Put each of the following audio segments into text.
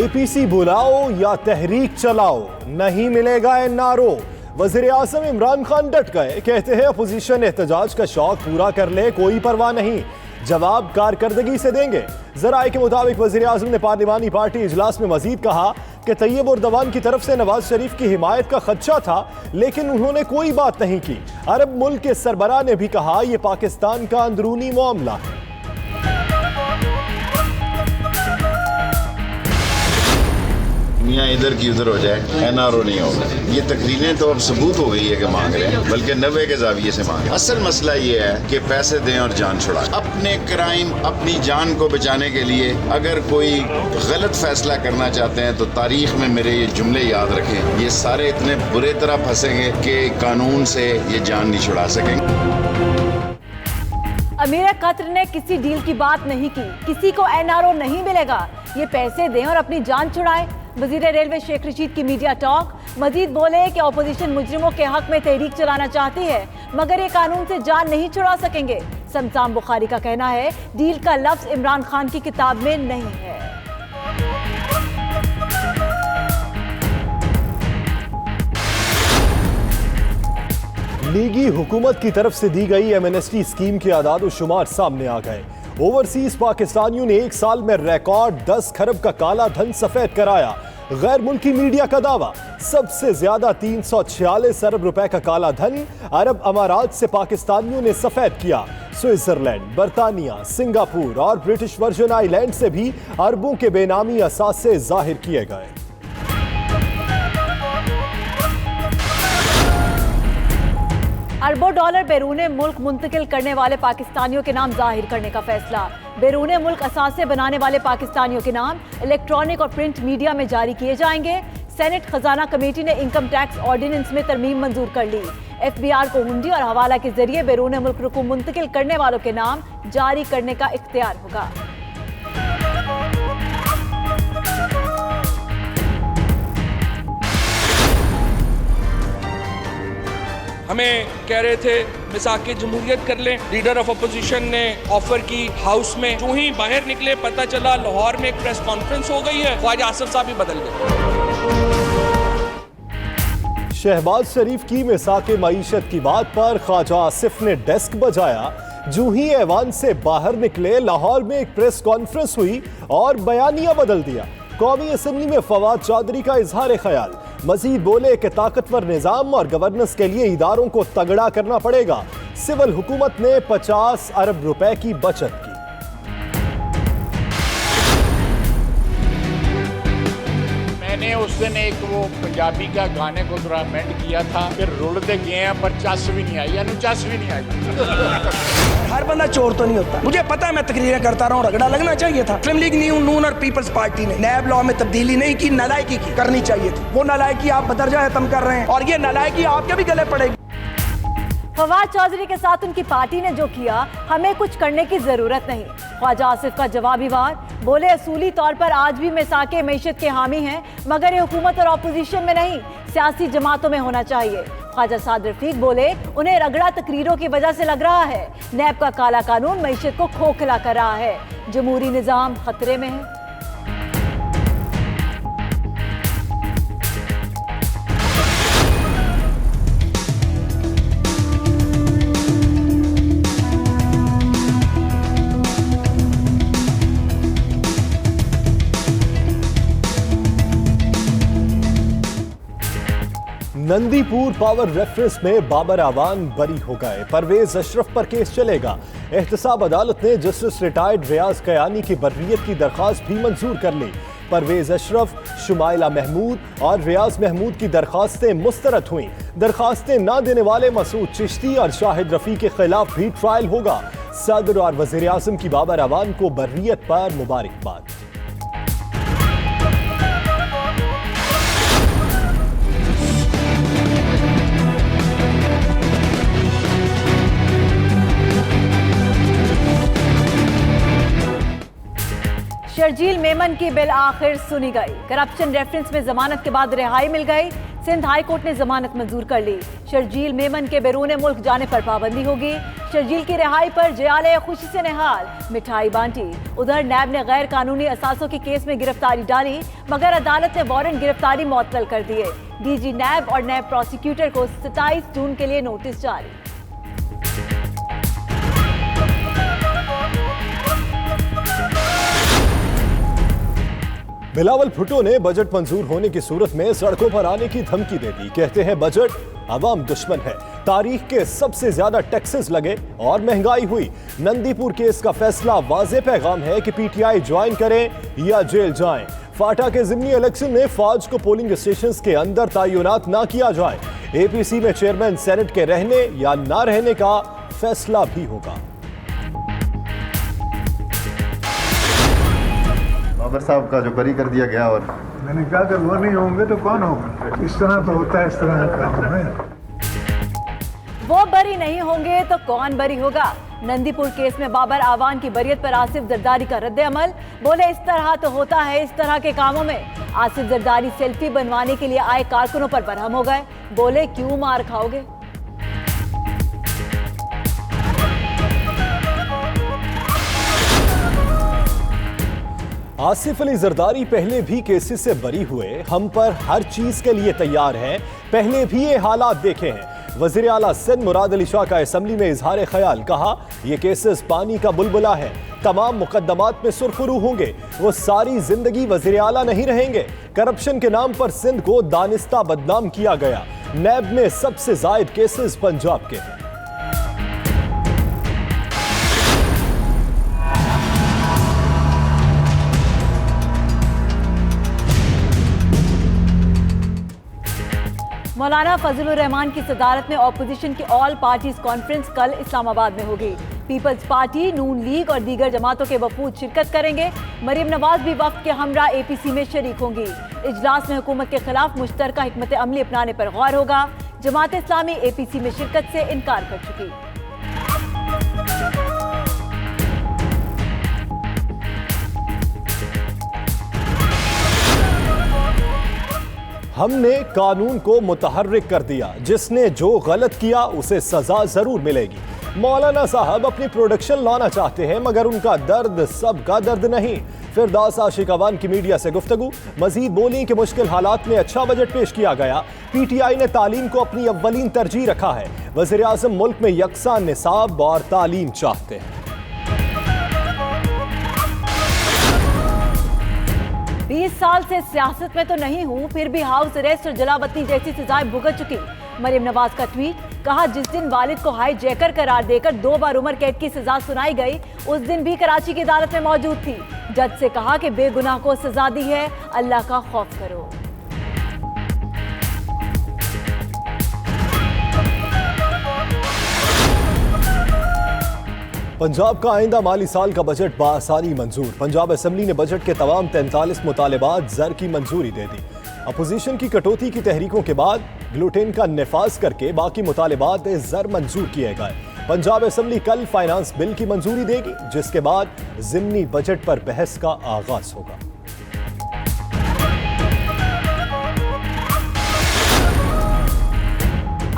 APC बुलाओ या तहरीक चलाओ, नहीं मिलेगा एनआरओ। वजीर आजम इमरान खान डट गए, कहते हैं अपोजिशन एहतजाज का शौक पूरा कर ले, कोई परवाह नहीं, जवाब कारकर्दगी से देंगे। जराए के मुताबिक वजीर आजम ने पार्लिमानी पार्टी इजलास में मजीद कहा कि तैयब उर्दवान की तरफ से नवाज शरीफ की हिमायत का खदशा था, लेकिन उन्होंने कोई बात नहीं की। अरब मुल्क के सरबराह ने भी कहा यह पाकिस्तान का अंदरूनी मामला है। मियाँ इधर की उधर हो जाए, एनआरओ नहीं होगा। ये तकरीरें तो अब सबूत हो गई है कि मांग रहे हैं, बल्कि 90 के जाविये से मांगे। असल मसला ये है कि पैसे दें और जान छुड़ाएं। अपने क्राइम, अपनी जान को बचाने के लिए अगर कोई गलत फैसला करना चाहते हैं तो तारीख में मेरे ये जुमले याद रखें। ये सारे इतने बुरे तरह फंसेंगे कि कानून से ये जान नहीं छुड़ा सकेंगे। अमीर कतर ने किसी डील की बात नहीं की, किसी को एनआरओ नहीं मिलेगा, ये पैसे दें और अपनी जान छुड़ाएं। वजीर रेलवे शेख रशीद की मीडिया टॉक। मजीद बोले कि अपोजिशन मुजरिमों के हक में तहरीक चलाना चाहती है, मगर ये कानून से जान नहीं छुड़ा सकेंगे। समसाम बुखारी का कहना है डील का लफ्ज इमरान खान की किताब में नहीं है। लीगी हुकूमत की तरफ से दी गई एमनेस्टी स्कीम के आदाद व शुमार सामने आ गए। ओवरसीज पाकिस्तानियों ने एक साल में रिकॉर्ड 10 खरब का काला धन सफेद कराया। गैर मुल्की मीडिया का दावा, सबसे ज्यादा 346 अरब रुपए का काला धन अरब अमारात से पाकिस्तानियों ने सफेद किया। स्विट्जरलैंड, बर्तानिया, सिंगापुर और ब्रिटिश वर्जन आइलैंड से भी अरबों के बेनामी असासे जाहिर किए गए। अरबों डॉलर बैरूने मुल्क मुंतकिल करने वाले पाकिस्तानियों के नाम जाहिर करने का फैसला। बैरूने मुल्क असासे बनाने वाले पाकिस्तानियों के नाम इलेक्ट्रॉनिक और प्रिंट मीडिया में जारी किए जाएंगे। सेनेट खजाना कमेटी ने इनकम टैक्स ऑर्डिनेंस में तरमीम मंजूर कर ली। FBR को हुंडी और हवाला के जरिए बैरूने मुल्क रुकू मुंतकिल करने वालों के नाम जारी करने का इख्तियार होगा। हमें कह रहे थे मिसाके जमहूरियत कर लें, लीडर ऑफ अपोजिशन ने ऑफर की हाउस में। जो ही बाहर निकले पता चला लाहौर में एक प्रेस कॉन्फ्रेंस हो गई है, ख्वाजा आसिफ साहब ही बदल गए। शहबाज शरीफ की मिसाके मईशत की बात पर ख्वाजा आसिफ ने डेस्क बजाया। जो ही ऐवान से बाहर निकले लाहौर में एक प्रेस कॉन्फ्रेंस हुई और बयानिया बदल दिया। कौमी असम्बली में फवाद चौधरी का इजहार ख्याल, मजीद बोले कि ताकतवर निजाम और गवर्नेंस के लिए इदारों को तगड़ा करना पड़ेगा। सिविल हुकूमत ने 50 अरब रुपए की बचत की। मैंने उस दिन एक वो पंजाबी का गाने को थोड़ा अमेंड किया था कि रुलते गए हैं पर चस भी नहीं आई, यानी चस भी नहीं आई। हर बंदा चोर तो नहीं होता, मुझे पता है, मैं तकरीरें करता रहा हूँ, रगड़ा लगना चाहिए था। मुस्लिम लीग नून और पीपल्स पार्टी ने नैब लॉ में तब्दीली नहीं की, नालायकी की करनी चाहिए थी। वो नालायकी आप बदरजा खत्म कर रहे हैं और ये नालायकी आपके भी गले पड़ेगी। फवाद चौधरी के साथ उनकी पार्टी ने जो किया, हमें कुछ करने की जरूरत नहीं। ख्वाजा आसिफ का जवाबी वार, बोले असूली तौर पर आज भी मिसाके मैशत के हामी हैं, मगर ये हुकूमत और अपोजिशन में नहीं, सियासी जमातों में होना चाहिए। ख्वाजा साद रफीक बोले उन्हें रगड़ा तकरीरों की वजह से लग रहा है नैब का काला कानून मैशत को खोखला कर रहा है, जमहूरी निजाम खतरे में है। नंदीपुर पावर रेफरेंस में बाबर आवान बरी हो गए। परवेज अशरफ पर केस चलेगा। एहतसाब अदालत ने जस्टिस रिटायर्ड रियाज कयानी की बर्रियत की दरख्वास्त भी मंजूर कर ली। परवेज अशरफ, शुमाइला महमूद और रियाज महमूद की दरखास्तें मुस्तरद हुई। दरखास्तें न देने वाले मसूद चिश्ती और शाहिद रफी के खिलाफ भी ट्रायल होगा। सदर और वजीर आजम की बाबर आवान को बर्रियत पर मुबारकबाद। शर्जील मेमन की बिल आखिर सुनी गई। करप्शन रेफरेंस में जमानत के बाद रिहाई मिल गई। सिंध हाई कोर्ट ने जमानत मंजूर कर ली। शर्जील मेमन के बैरून मुल्क जाने पर पाबंदी होगी। शर्जील की रिहाई पर जयाले खुशी से निहाल, मिठाई बांटी। उधर नैब ने गैर कानूनी असासों के केस में गिरफ्तारी डाली, मगर अदालत ने वारंट गिरफ्तारी मुअत्तल कर दिए। डीजी नैब और नैब प्रोसिक्यूटर को 27 जून के लिए नोटिस जारी। बिलावल भुट्टो ने बजट मंजूर होने की सूरत में सड़कों पर आने की धमकी दे दी। कहते हैं बजट अवाम दुश्मन है, तारीख के सबसे ज्यादा टैक्सेस लगे और महंगाई हुई। नंदीपुर केस का फैसला वाज़ेह पैगाम है कि पीटीआई ज्वाइन करें या जेल जाएं। फाटा के जिमनी इलेक्शन में फौज को पोलिंग स्टेशंस के अंदर तैनात ना किया जाए। एपीसी में चेयरमैन सेनेट के रहने या ना रहने का फैसला भी होगा। बाबर साहब का जो बरी कर दिया गया, और मैंने कहा अगर वो नहीं होंगे तो कौन होगा? इस तरह तो होता है, इस तरह का काम है। वो बरी नहीं होंगे तो कौन बरी होगा? नंदीपुर केस में बाबर आवान की बरियत पर आसिफ जरदारी का रद्द अमल। बोले इस तरह तो होता है इस तरह के कामों में। आसिफ जरदारी सेल्फी बनवाने के लिए आए कारकुनों पर बरहम हो गए। बोले क्यों मार खाओगे? आसिफ अली जरदारी पहले भी केसेस से बरी हुए, हम पर हर चीज के लिए तैयार हैं, पहले भी ये हालात देखे हैं। वजीर आला सिंध मुराद अली शाह का असम्बली में इजहार ख्याल, कहा ये केसेस पानी का बुलबुला है, तमाम मुकदमात में सुरखरू होंगे, वो सारी जिंदगी वजीर आला नहीं रहेंगे। करप्शन के नाम पर सिंध को दानिस्ता बदनाम किया गया। नैब में सबसे जायद केसेस पंजाब के हैं। मौलाना फजलुर रहमान की सदारत में ऑपोजिशन की ऑल पार्टीज कॉन्फ्रेंस कल इस्लामाबाद में होगी। पीपल्स पार्टी, नून लीग और दीगर जमातों के वफूद शिरकत करेंगे। मरियम नवाज भी वफ्द के हमरा एपीसी में शरीक होंगी। इजलास में हुकूमत के खिलाफ मुश्तरका हिकमत अमली अपनाने पर गौर होगा। जमात इस्लामी एपीसी में शिरकत से इनकार कर चुकी। हमने कानून को मुतहर्रिक कर दिया, जिसने जो गलत किया उसे सजा जरूर मिलेगी। मौलाना साहब अपनी प्रोडक्शन लाना चाहते हैं, मगर उनका दर्द सबका दर्द नहीं। फिरदौस आशिक अवान की मीडिया से गुफ्तगू। मजीद बोली कि मुश्किल हालात में अच्छा बजट पेश किया गया। पीटीआई ने तालीम को अपनी अव्वलीन तरजीह रखा है। वज़ीर आज़म मुल्क में यकसा निसाब और तालीम चाहते हैं। 20 साल से सियासत में तो नहीं हूँ, फिर भी हाउस अरेस्ट और जलावतनी जैसी सजाएं भुगत चुकी। मरियम नवाज का ट्वीट, कहा जिस दिन वालिद को हाईजैकर करार देकर 2 बार उम्र कैद की सजा सुनाई गई, उस दिन भी कराची की अदालत में मौजूद थी। जज से कहा कि बेगुनाह को सजा दी है, अल्लाह का खौफ करो। पंजाब का आइंदा माली साल का बजट बासानी मंजूर। पंजाब असेंबली ने बजट के तमाम 43 मुतालिबात ज़र की मंजूरी दे दी। अपोजिशन की कटौती की तहरीकों के बाद ग्लूटेन का नफाज करके बाकी मुतालिबात ज़र मंजूर किए गए। पंजाब असेंबली कल फाइनेंस बिल की मंजूरी देगी, जिसके बाद ज़िमनी बजट पर बहस का आगाज होगा।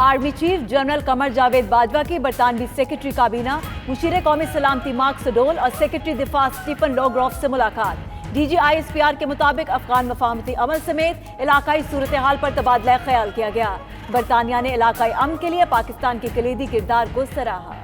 Army chief general Qamar Javed Bajwa की बरतानवी सेक्रेटरी काबीना, मुशीर कौमी सलामती मार्क सडोल और सेक्रेटरी दिफा स्टीफन लॉग्रॉफ से मुलाकात। डीजी ISPR के मुताबिक अफगान मफाहमती अमल समेत इलाकाई सूरत हाल पर तबादला ख्याल किया गया। बरतानिया ने इलाकाई अमन के लिए पाकिस्तान के कलीदी किरदार को सराहा।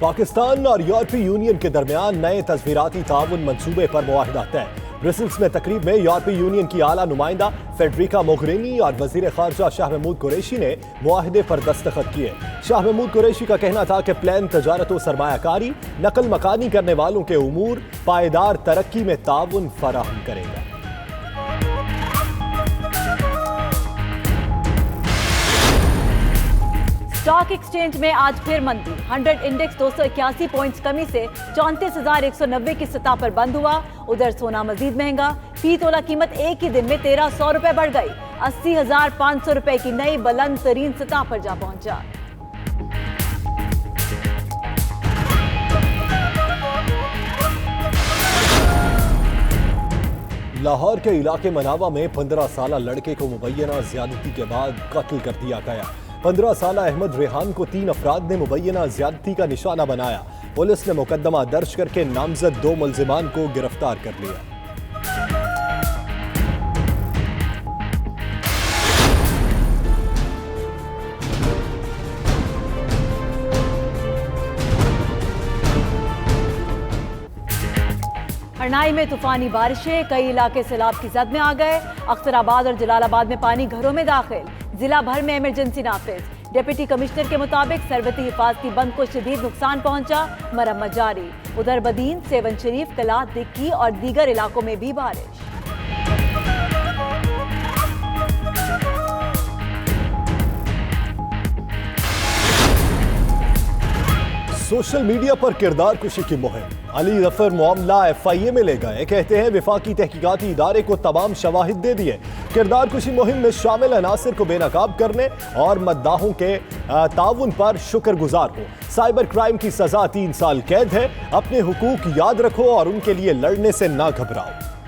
पाकिस्तान और यूरोपीय यूनियन के दरमियान नए तस्वीराती ताउन मंसूबे पर मुआहिदा तय। ब्रसेल्स में तकरीब में यूरोपीय यूनियन की आला नुमाइंदा फेडरिका मोगरिनी और वजीर खारजा शाह महमूद कुरैशी ने मुआहिदे पर दस्तखत किए। शाह महमूद कुरैशी का कहना था कि प्लान तजारत व सरमायाकारी, नकल मकानी करने वालों के उमूर, पायदार तरक्की में ताउन फराहम करेगा। स्टॉक एक्सचेंज में आज फिर मंदी। 100 इंडेक्स 281 पॉइंट्स कमी से 34,190 की सतह पर बंद हुआ। उधर सोना मजीद महंगा, फी तोला कीमत एक ही दिन में 1,300 रुपए बढ़ गई। 80,500 रुपए की नई बुलंद तरीन सतह पर जा पहुंचा। लाहौर के इलाके मनावा में 15 साला लड़के को मुबैना ज्यादती के बाद कत्ल कर दिया गया। 15 साला अहमद रेहान को 3 अफराद ने मुबैना ज्यादती का निशाना बनाया। पुलिस ने मुकदमा दर्ज करके नामजद 2 मुल्जिमान को गिरफ्तार कर लिया। हरनाई में तूफानी बारिशें, कई इलाके सैलाब की जद में आ गए। अख्तराबाद और जलालाबाद में पानी घरों में दाखिल। जिला भर में इमरजेंसी नाफिज। डिप्टी कमिश्नर के मुताबिक सरबती हिफाजती बंद को शदीद नुकसान पहुंचा, मरम्मत जारी। उधर बदीन, सेवन शरीफ, कला, दिक्की और दीगर इलाकों में भी बारिश। सोशल मीडिया पर किरदार कुशी की मुहिम। अली जफर मामला FIA में ले गए। कहते हैं विफाकी तहकीकाती इदारे को तमाम शवाहिद दे दिए। किरदार कुशी मुहिम में शामिल अनासिर को बेनकाब करने और मद्दाहों के ताउन पर शुक्रगुजार हो। साइबर क्राइम की सजा 3 साल कैद है। अपने हुकूक याद रखो और उनके लिए लड़ने से ना घबराओ।